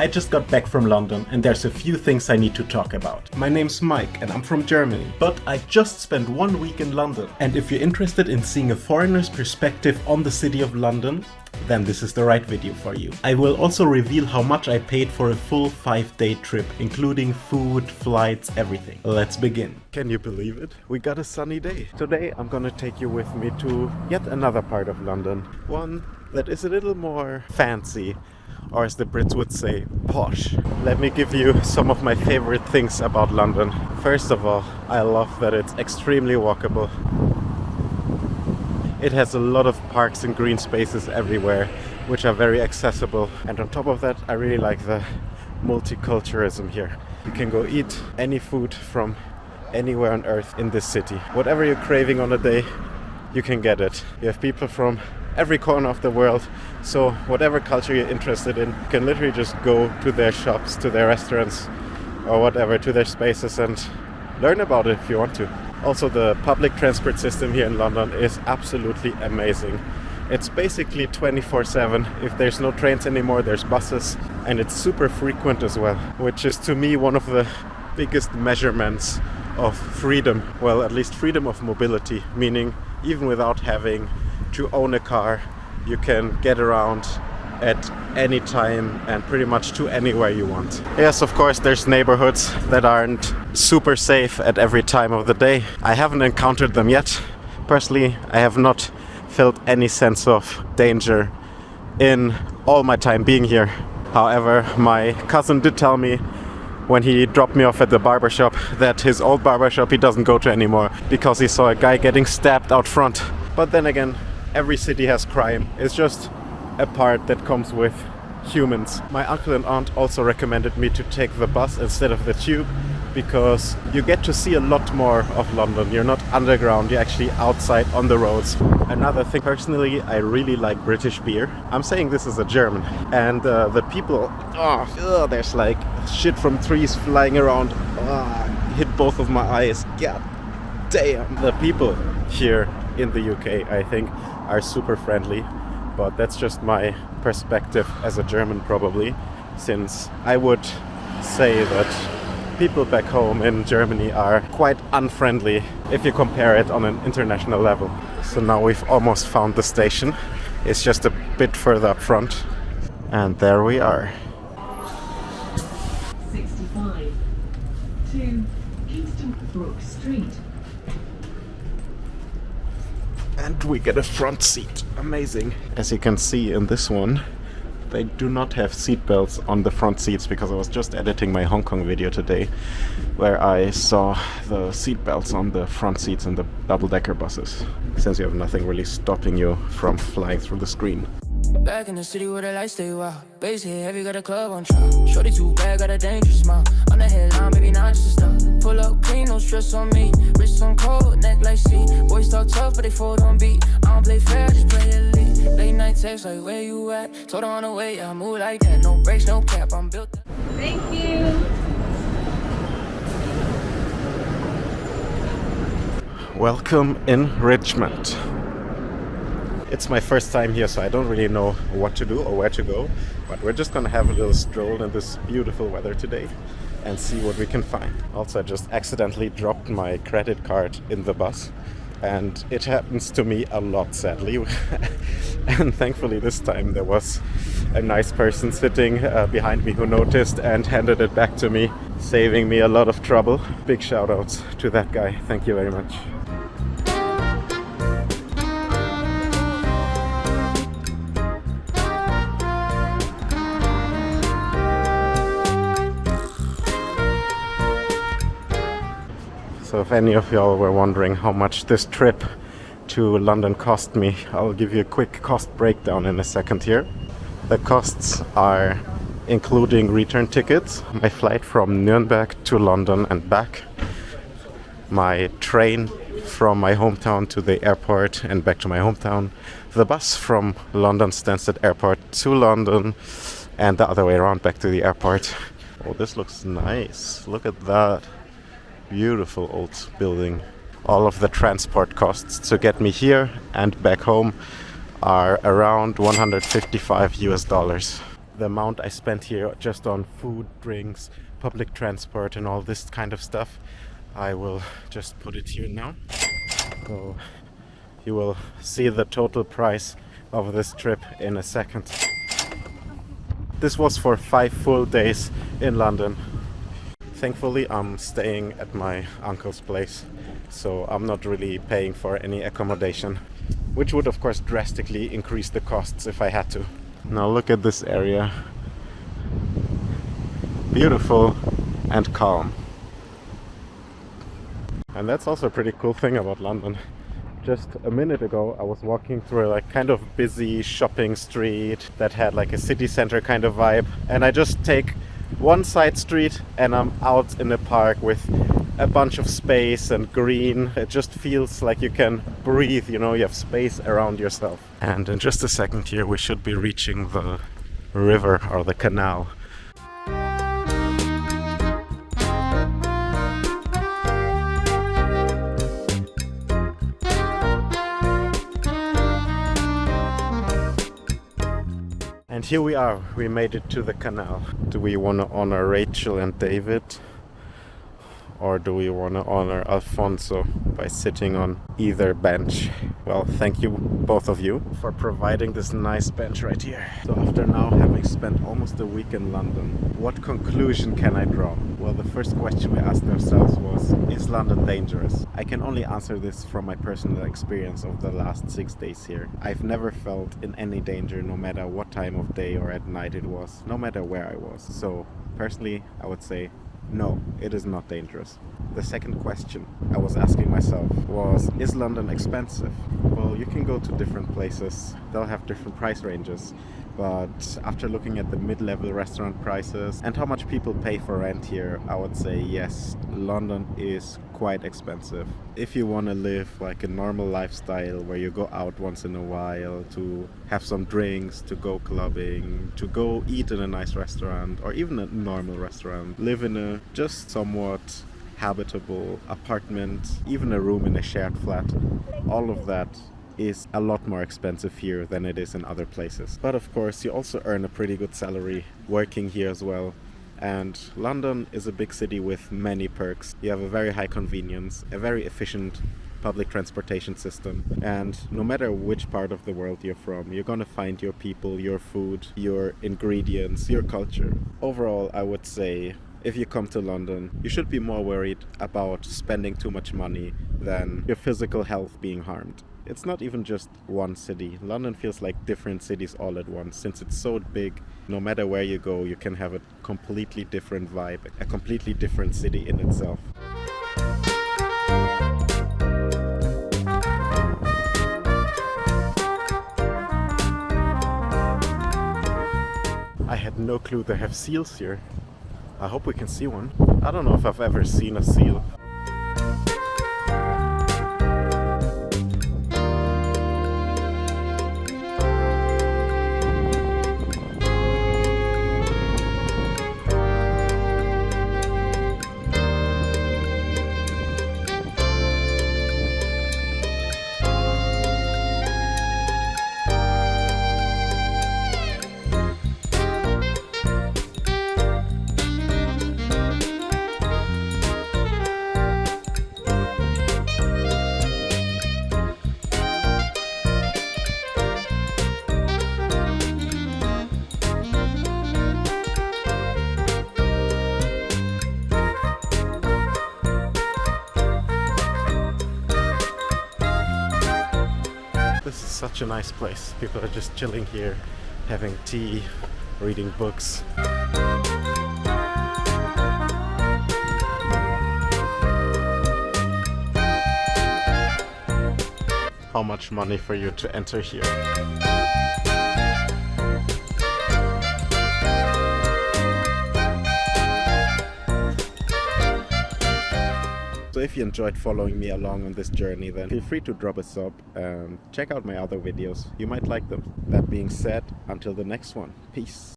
I just got back from London and there's a few things I need to talk about. My name's Mike and I'm from Germany, but I just spent 1 week in London. And if you're interested in seeing a foreigner's perspective on the city of London, then this is the right video for you. I will also reveal how much I paid for a full 5-day trip, including food, flights, everything. Let's begin. Can you believe it? We got a sunny day. Today I'm gonna take you with me to yet another part of London. One that is a little more fancy, or as the Brits would say, posh. Let me give you some of my favorite things about London. First of all, I love that it's extremely walkable. It has a lot of parks and green spaces everywhere, which are very accessible. And on top of that, I really like the multiculturalism here. You can go eat any food from anywhere on earth in this city. Whatever you're craving on a day, you can get it. You have people from every corner of the world, so whatever culture you're interested in, you can literally just go to their shops, to their restaurants, or whatever, to their spaces and learn about it if you want to. Also, the public transport system here in London is absolutely amazing. It's basically 24/7. If there's no trains anymore, there's buses, and it's super frequent as well, which is to me one of the biggest measurements of freedom. Well, at least freedom of mobility, meaning even without having to own a car, you can get around at any time and pretty much to anywhere you want. Yes, of course, there's neighborhoods that aren't super safe at every time of the day. I haven't encountered them yet. Personally, I have not felt any sense of danger in all my time being here. However, my cousin did tell me when he dropped me off at the barbershop that his old barbershop he doesn't go to anymore because he saw a guy getting stabbed out front. But then again, every city has crime. It's just a part that comes with humans. My uncle and aunt also recommended me to take the bus instead of the tube because you get to see a lot more of London. You're not underground, you're actually outside on the roads. Another thing, personally, I really like British beer. I'm saying this as a German. And the people, there's like shit from trees flying around. Hit both of my eyes. God damn. The people here in the UK, I think, are super friendly. But that's just my perspective as a German probably, since I would say that people back home in Germany are quite unfriendly if you compare it on an international level. So now we've almost found the station. It's just a bit further up front. And there we are. 65 to Kingston Brook Street. And we get a front seat. Amazing. As you can see in this one, they do not have seatbelts on the front seats because I was just editing my Hong Kong video today where I saw the seatbelts on the front seats in the double-decker buses, since you have nothing really stopping you from flying through the screen. Back in the city where the lights stay wild. Base hit heavy, got a club on trial. Shorty too bad, got a dangerous smile. On the headline, maybe not just a stop. Pull up clean, no stress on me. Wrist on cold, neck like sea. Boys talk tough, but they fold on beat. I don't play fair, just play elite. Late night text like, where you at? Told her on the way, I move like that. No brakes, no cap, I'm built up. Thank you. Welcome in Richmond. It's my first time here, so I don't really know what to do or where to go, but we're just gonna have a little stroll in this beautiful weather today and see what we can find. Also, I just accidentally dropped my credit card in the bus, and it happens to me a lot, sadly. And thankfully this time there was a nice person sitting behind me who noticed and handed it back to me, saving me a lot of trouble. Big shout outs to that guy. Thank you very much. So if any of y'all were wondering how much this trip to London cost me, I'll give you a quick cost breakdown in a second here. The costs are including return tickets, my flight from Nuremberg to London and back, my train from my hometown to the airport and back to my hometown, the bus from London Stansted Airport to London and the other way around back to the airport. Oh, this looks nice. Look at that. Beautiful old building. All of the transport costs to get me here and back home are around $155 US. the amount I spent here just on food, drinks, public transport and all this kind of stuff, I will just put it here now. So you will see the total price of this trip in a second. This was for 5 full days in London. Thankfully, I'm staying at my uncle's place, so I'm not really paying for any accommodation, which would of course drastically increase the costs if I had to. Now look at this area. Beautiful and calm. And that's also a pretty cool thing about London. Just a minute ago I was walking through a like kind of busy shopping street that had like a city center kind of vibe, and I just take one side street and I'm out in a park with a bunch of space and green. It just feels like you can breathe, you know, you have space around yourself. And in just a second here we should be reaching the river or the canal. And here we are, we made it to the canal. Do we want to honor Rachel and David? Or do we want to honor Alfonso by sitting on either bench? Well, thank you, both of you, for providing this nice bench right here. So after now having spent almost a week in London, what conclusion can I draw? Well, the first question we asked ourselves was, is London dangerous? I can only answer this from my personal experience of the last 6 days here. I've never felt in any danger, no matter what time of day or at night it was, no matter where I was. So personally, I would say, no, it is not dangerous. The second question I was asking myself was, is London expensive? Well, you can go to different places, they'll have different price ranges, but after looking at the mid-level restaurant prices and how much people pay for rent here, I would say yes, London is quite expensive. If you want to live like a normal lifestyle where you go out once in a while to have some drinks, to go clubbing, to go eat in a nice restaurant or even a normal restaurant, live in a just somewhat habitable apartment, even a room in a shared flat, all of that is a lot more expensive here than it is in other places. But of course you also earn a pretty good salary working here as well. And London is a big city with many perks. You have a very high convenience, a very efficient public transportation system, and no matter which part of the world you're from, you're gonna find your people, your food, your ingredients, your culture. Overall, I would say if you come to London, you should be more worried about spending too much money than your physical health being harmed. It's not even just one city. London feels like different cities all at once. Since it's so big, no matter where you go, you can have a completely different vibe, a completely different city in itself. I had no clue they have seals here. I hope we can see one. I don't know if I've ever seen a seal. This is such a nice place. People are just chilling here, having tea, reading books. How much money for you to enter here? So if you enjoyed following me along on this journey, then feel free to drop a sub and check out my other videos. You might like them. That being said, until the next one, peace.